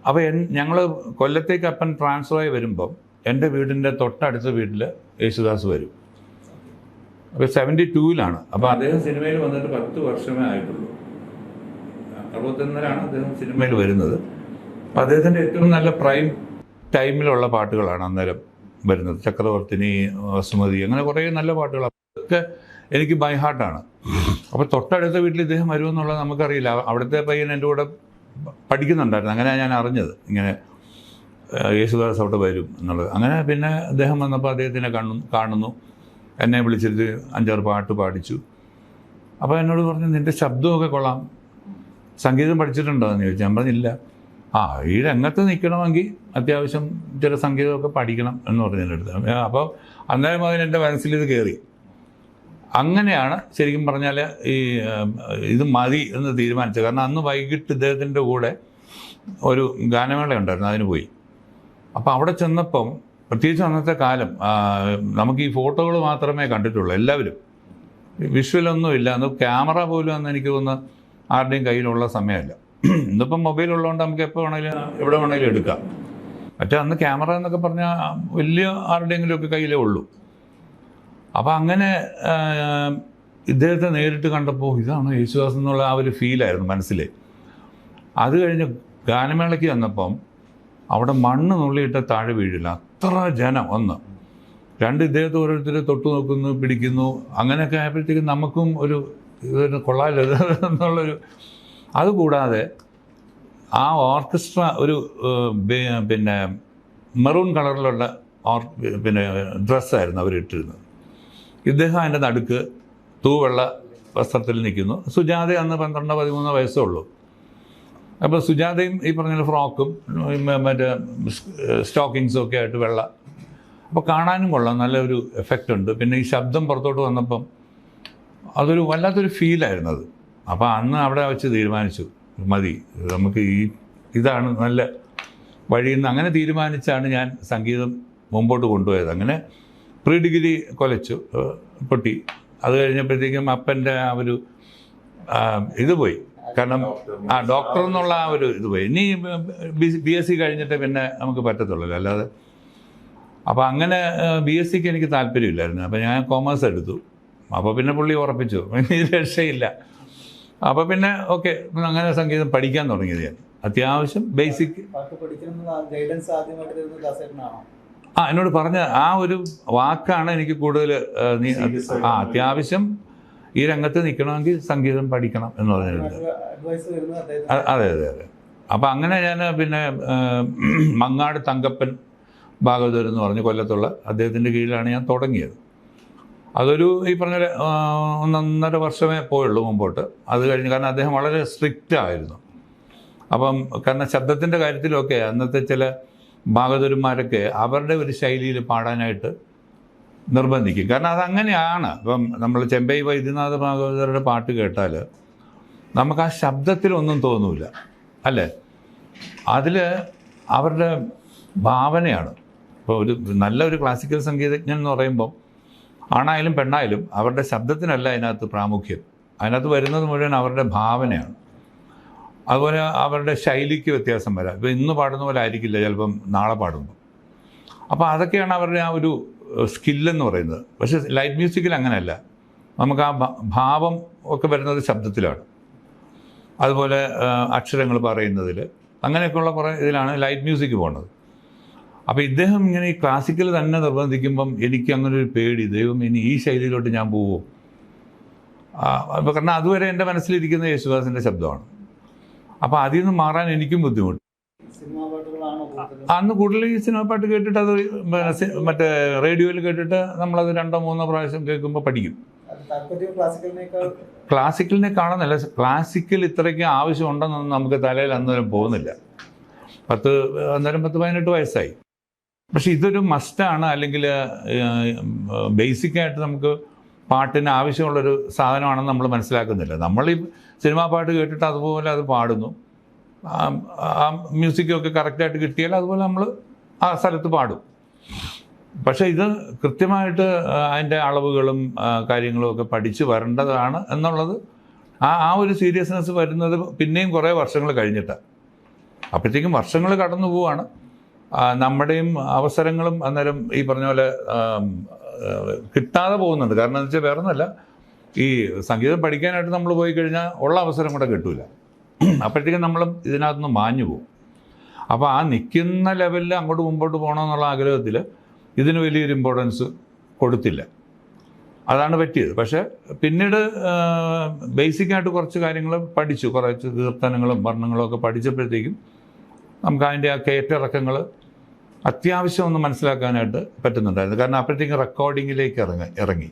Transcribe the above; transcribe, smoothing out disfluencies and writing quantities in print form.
അപ്പോൾ ഞങ്ങൾ കൊല്ലത്തേക്ക് അപ്പൻ ട്രാൻസ്ഫറായി വരുമ്പം എൻ്റെ വീടിൻ്റെ തൊട്ടടുത്ത വീട്ടിൽ യേശുദാസ് വരും. അപ്പോൾ 72-ലാണ്. അപ്പോൾ അദ്ദേഹം സിനിമയിൽ വന്നിട്ട് 10 വർഷമേ ആയിട്ടുള്ളൂ. 61-ലാണ് അദ്ദേഹം സിനിമയിൽ വരുന്നത്. അപ്പോൾ അദ്ദേഹത്തിൻ്റെ ഏറ്റവും നല്ല പ്രൈം ടൈമിലുള്ള പാട്ടുകളാണ് അന്നേരം വരുന്നത്. ചക്രവർത്തിനി, വസുമതി, അങ്ങനെ കുറേ നല്ല പാട്ടുകൾ. അതൊക്കെ എനിക്ക് ബൈ ഹാർട്ടാണ്. അപ്പോൾ തൊട്ടടുത്ത വീട്ടിൽ ഇദ്ദേഹം വരുമെന്നുള്ളത് നമുക്കറിയില്ല. അവിടുത്തെ പയ്യൻ എൻ്റെ കൂടെ പഠിക്കുന്നുണ്ടായിരുന്നു. അങ്ങനെ ഞാൻ അറിഞ്ഞത് ഇങ്ങനെ യേശുദാസ് അവിടെ വരും എന്നുള്ളത്. അങ്ങനെ പിന്നെ അദ്ദേഹം വന്നപ്പോൾ അദ്ദേഹത്തിനെ കാണുന്നു. എന്നെ വിളിച്ചിട്ട് 5-6 പാട്ട് പാടിച്ചു. അപ്പോൾ എന്നോട് പറഞ്ഞു, നിൻ്റെ ശബ്ദമൊക്കെ കൊള്ളാം, സംഗീതം പഠിച്ചിട്ടുണ്ടോ എന്ന് ചോദിച്ചു. ഞാൻ പറഞ്ഞില്ല. ഈ രംഗത്ത് നിൽക്കണമെങ്കിൽ അത്യാവശ്യം ചില സംഗീതമൊക്കെ പഠിക്കണം എന്ന് പറഞ്ഞു എൻ്റെ അടുത്ത്. അപ്പോൾ അന്നേരം എൻ്റെ മനസ്സിൽ ഇത് കയറി. അങ്ങനെയാണ് ശരിക്കും പറഞ്ഞാൽ ഇത് മതി എന്ന് തീരുമാനിച്ചത്. കാരണം അന്ന് വൈകിട്ട് ഇദ്ദേഹത്തിൻ്റെ കൂടെ ഒരു ഗാനമേള ഉണ്ടായിരുന്നു, അതിന് പോയി. അപ്പോൾ അവിടെ ചെന്നപ്പം, പ്രത്യേകിച്ച് അന്നത്തെ കാലം, നമുക്ക് ഈ ഫോട്ടോകൾ മാത്രമേ കണ്ടിട്ടുള്ളൂ എല്ലാവരും, വിഷ്വലൊന്നുമില്ല. അന്ന് ക്യാമറ പോലും അന്ന് എനിക്ക് തോന്നുന്നു ആരുടെയും കയ്യിലുള്ള സമയമല്ല. ഇന്നിപ്പം മൊബൈൽ ഉള്ളതുകൊണ്ട് നമുക്ക് എപ്പോൾ വേണമെങ്കിലും എവിടെ വേണമെങ്കിലും എടുക്കാം. മറ്റേ അന്ന് ക്യാമറ എന്നൊക്കെ പറഞ്ഞാൽ വലിയ ആരുടെയെങ്കിലുമൊക്കെ കയ്യിലേ ഉള്ളൂ. അപ്പോൾ അങ്ങനെ ഇദ്ദേഹത്തെ നേരിട്ട് കണ്ടപ്പോൾ ഇതാണ് യേശുദാസ് എന്നുള്ള ആ ഒരു ഫീലായിരുന്നു മനസ്സിൽ. അത് കഴിഞ്ഞ് ഗാനമേളയ്ക്ക് വന്നപ്പം അവിടെ മണ്ണ് നുള്ളിയിട്ട് താഴെ വീഴില്ല, അത്ര ജനം. 1, 2 ഇദ്ദേഹത്തെ ഓരോരുത്തർ തൊട്ടു നോക്കുന്നു, പിടിക്കുന്നു. അങ്ങനെയൊക്കെ ആയപ്പോഴത്തേക്കും നമുക്കും ഇതൊരു കൊള്ളാലോ എന്നുള്ളൊരു. അതുകൂടാതെ ആ ഓർക്കസ്ട്ര പിന്നെ മെറൂൺ കളറിലുള്ള ഡ്രസ്സായിരുന്നു അവരിട്ടിരുന്നത്. ഇദ്ദേഹം അതിൻ്റെ നടുക്ക് തൂവെള്ള വസ്ത്രത്തിൽ നിൽക്കുന്നു. സുജാത അന്ന് 12-13 വയസ്സേ ഉള്ളൂ. അപ്പോൾ സുജാതയും ഈ പറഞ്ഞ ഫ്രോക്കും മറ്റേ സ്റ്റോക്കിങ്സും ഒക്കെ ആയിട്ട് വെള്ള. അപ്പോൾ കാണാനും കൊള്ളാം, നല്ലൊരു എഫക്റ്റ് ഉണ്ട്. പിന്നെ ഈ ശബ്ദം പുറത്തോട്ട് വന്നപ്പം അതൊരു വല്ലാത്തൊരു ഫീലായിരുന്നു അത്. അപ്പോൾ അന്ന് അവിടെ വെച്ച് തീരുമാനിച്ചു, മതി, നമുക്ക് ഇതാണ് നല്ല വഴിയെന്ന്. അങ്ങനെ തീരുമാനിച്ചാണ് ഞാൻ സംഗീതം മുമ്പോട്ട് കൊണ്ടുപോയത്. അങ്ങനെ പ്രീ ഡിഗ്രി കൊലച്ചു, പൊട്ടി. അത് കഴിഞ്ഞപ്പോഴത്തേക്കും അപ്പൻ്റെ ആ ഒരു ഇത് പോയി. കാരണം ഡോക്ടർ എന്നുള്ള ആ ഒരു ഇത് പോയി. ഇനി BSc കഴിഞ്ഞിട്ട് പിന്നെ നമുക്ക് പറ്റത്തുള്ളൂ, അല്ലാതെ. അപ്പോൾ അങ്ങനെ BScക്ക് എനിക്ക് താല്പര്യമില്ലായിരുന്നു. അപ്പോൾ ഞാൻ കോമേഴ്സ് എടുത്തു. അപ്പോൾ പിന്നെ പുള്ളി ഉറപ്പിച്ചു, ഇനി രക്ഷയില്ല. അപ്പോൾ പിന്നെ ഓക്കെ, അങ്ങനെ സംഗീതം പഠിക്കാൻ തുടങ്ങിയത് ഞാൻ. അത്യാവശ്യം ബേസിക് എന്നോട് പറഞ്ഞ ആ ഒരു വാക്കാണ് എനിക്ക് കൂടുതൽ അത്യാവശ്യം ഈ രംഗത്ത് നിൽക്കണമെങ്കിൽ സംഗീതം പഠിക്കണം എന്ന് പറഞ്ഞിട്ടുണ്ട്. അതെ. അപ്പം അങ്ങനെ ഞാൻ പിന്നെ മങ്ങാട് തങ്കപ്പൻ ഭാഗവതർ എന്ന് പറഞ്ഞ് കൊല്ലത്തുള്ള അദ്ദേഹത്തിൻ്റെ കീഴിലാണ് ഞാൻ തുടങ്ങിയത്. അതൊരു ഈ പറഞ്ഞ 1.5 വർഷമേ പോയുള്ളൂ മുമ്പോട്ട്. അത് കഴിഞ്ഞ്, കാരണം അദ്ദേഹം വളരെ സ്ട്രിക്റ്റ് ആയിരുന്നു. അപ്പം കാരണം ശബ്ദത്തിൻ്റെ കാര്യത്തിലൊക്കെ അന്നത്തെ ചില ഭാഗവതന്മാരൊക്കെ അവരുടെ ഒരു ശൈലിയിൽ പാടാനായിട്ട് നിർബന്ധിക്കും. കാരണം അതങ്ങനെയാണ്. ഇപ്പം നമ്മൾ ചെമ്പൈ വൈദ്യനാഥ ഭാഗവതരുടെ പാട്ട് കേട്ടാൽ നമുക്ക് ആ ശബ്ദത്തിലൊന്നും തോന്നില്ല, അല്ലേ? അതിൽ അവരുടെ ഭാവനയാണ്. ഇപ്പോൾ നല്ലൊരു ക്ലാസിക്കൽ സംഗീതജ്ഞൻ എന്ന് പറയുമ്പം ആണായാലും പെണ്ണായാലും അവരുടെ ശബ്ദത്തിനല്ല അതിനകത്ത് പ്രാമുഖ്യം. അതിനകത്ത് വരുന്നത് മുഴുവൻ അവരുടെ ഭാവനയാണ്. അതുപോലെ അവരുടെ ശൈലിക്ക് വ്യത്യാസം വരാം. ഇപ്പോൾ ഇന്ന് പാടുന്ന പോലെ ആയിരിക്കില്ല ചിലപ്പം നാളെ പാടുമ്പോൾ. അപ്പോൾ അതൊക്കെയാണ് അവരുടെ ആ ഒരു സ്കില്ലെന്ന് പറയുന്നത്. പക്ഷേ ലൈറ്റ് മ്യൂസിക്കിൽ അങ്ങനെയല്ല. നമുക്ക് ആ ഭാവം ഒക്കെ വരുന്നത് ശബ്ദത്തിലാണ്. അതുപോലെ അക്ഷരങ്ങൾ പറയുന്നതിൽ, അങ്ങനെയൊക്കെയുള്ള കുറേ ഇതിലാണ് ലൈറ്റ് മ്യൂസിക് പോകുന്നത്. അപ്പോൾ ഇദ്ദേഹം ഇങ്ങനെ ഈ ക്ലാസിക്കൽ തന്നെ നിർബന്ധിക്കുമ്പം എനിക്ക് അങ്ങനെ ഒരു പേടി, ദൈവം ഇനി ഈ ശൈലിയിലോട്ട് ഞാൻ പോവുമോ? അപ്പോൾ കാരണം അതുവരെ എൻ്റെ മനസ്സിലിരിക്കുന്ന യേശുദാസിൻ്റെ ശബ്ദമാണ്. അപ്പോൾ അതിൽ നിന്ന് മാറാൻ എനിക്കും ബുദ്ധിമുട്ട്. അന്ന് കൂടുതൽ ഈ സിനിമ പാട്ട് കേട്ടിട്ട് അത് മറ്റേ റേഡിയോയിൽ കേട്ടിട്ട് നമ്മളത് 2-3 പ്രാവശ്യം കേൾക്കുമ്പോൾ പഠിക്കും. ക്ലാസിക്കലിനെ കാണുന്നില്ല. ക്ലാസിക്കൽ ഇത്രയ്ക്ക് ആവശ്യമുണ്ടെന്നൊന്നും നമുക്ക് തലയിൽ അന്നേരം പോകുന്നില്ല. 10-18 വയസ്സായി. പക്ഷെ ഇതൊരു മസ്റ്റാണ്. അല്ലെങ്കിൽ ബേസിക്കായിട്ട് നമുക്ക് പാട്ടിന് ആവശ്യമുള്ളൊരു സാധനമാണെന്ന് നമ്മൾ മനസ്സിലാക്കുന്നില്ല. നമ്മൾ ഈ സിനിമാ പാട്ട് കേട്ടിട്ട് അതുപോലെ അത് പാടുന്നു. ആ മ്യൂസിക്കൊക്കെ കറക്റ്റായിട്ട് കിട്ടിയാൽ അതുപോലെ നമ്മൾ ആ സ്ഥലത്ത് പാടും. പക്ഷേ ഇത് കൃത്യമായിട്ട് അതിൻ്റെ അളവുകളും കാര്യങ്ങളും ഒക്കെ പഠിച്ച് വരേണ്ടതാണ് എന്നുള്ളത്, ആ ഒരു സീരിയസ്നെസ് വരുന്നത് പിന്നെയും കുറേ വർഷങ്ങൾ കഴിഞ്ഞിട്ടാണ്. അപ്പോഴത്തേക്കും വർഷങ്ങൾ കടന്നു പോവുകയാണ്. നമ്മുടെയും അവസരങ്ങളും അന്നേരം ഈ പറഞ്ഞ പോലെ കിട്ടാതെ പോകുന്നുണ്ട്. കാരണം എന്ന് വെച്ചാൽ വേറെ ഒന്നുമല്ല, ഈ സംഗീതം പഠിക്കാനായിട്ട് നമ്മൾ പോയി കഴിഞ്ഞാൽ ഉള്ള അവസരം കൂടെ കിട്ടില്ല. അപ്പോഴത്തേക്കും നമ്മളും ഇതിനകത്തുനിന്ന് മാഞ്ഞു പോകും. അപ്പോൾ ആ നിൽക്കുന്ന ലെവലിൽ അങ്ങോട്ട് മുമ്പോട്ട് പോകണമെന്നുള്ള ആഗ്രഹത്തിൽ ഇതിന് വലിയൊരു ഇമ്പോർട്ടൻസ് കൊടുത്തില്ല. അതാണ് പറ്റിയത്. പക്ഷേ പിന്നീട് ബേസിക്കായിട്ട് കുറച്ച് കാര്യങ്ങൾ പഠിച്ചു, കുറച്ച് കീർത്തനങ്ങളും വർണ്ണങ്ങളും ഒക്കെ പഠിച്ചപ്പോഴത്തേക്കും നമുക്ക് അതിൻ്റെ ആ കയറ്റിറക്കങ്ങൾ അത്യാവശ്യം ഒന്ന് മനസ്സിലാക്കാനായിട്ട് പറ്റുന്നുണ്ടായിരുന്നു. കാരണം അപ്പോഴത്തേക്കും റെക്കോർഡിങ്ങിലേക്ക് ഇറങ്ങി.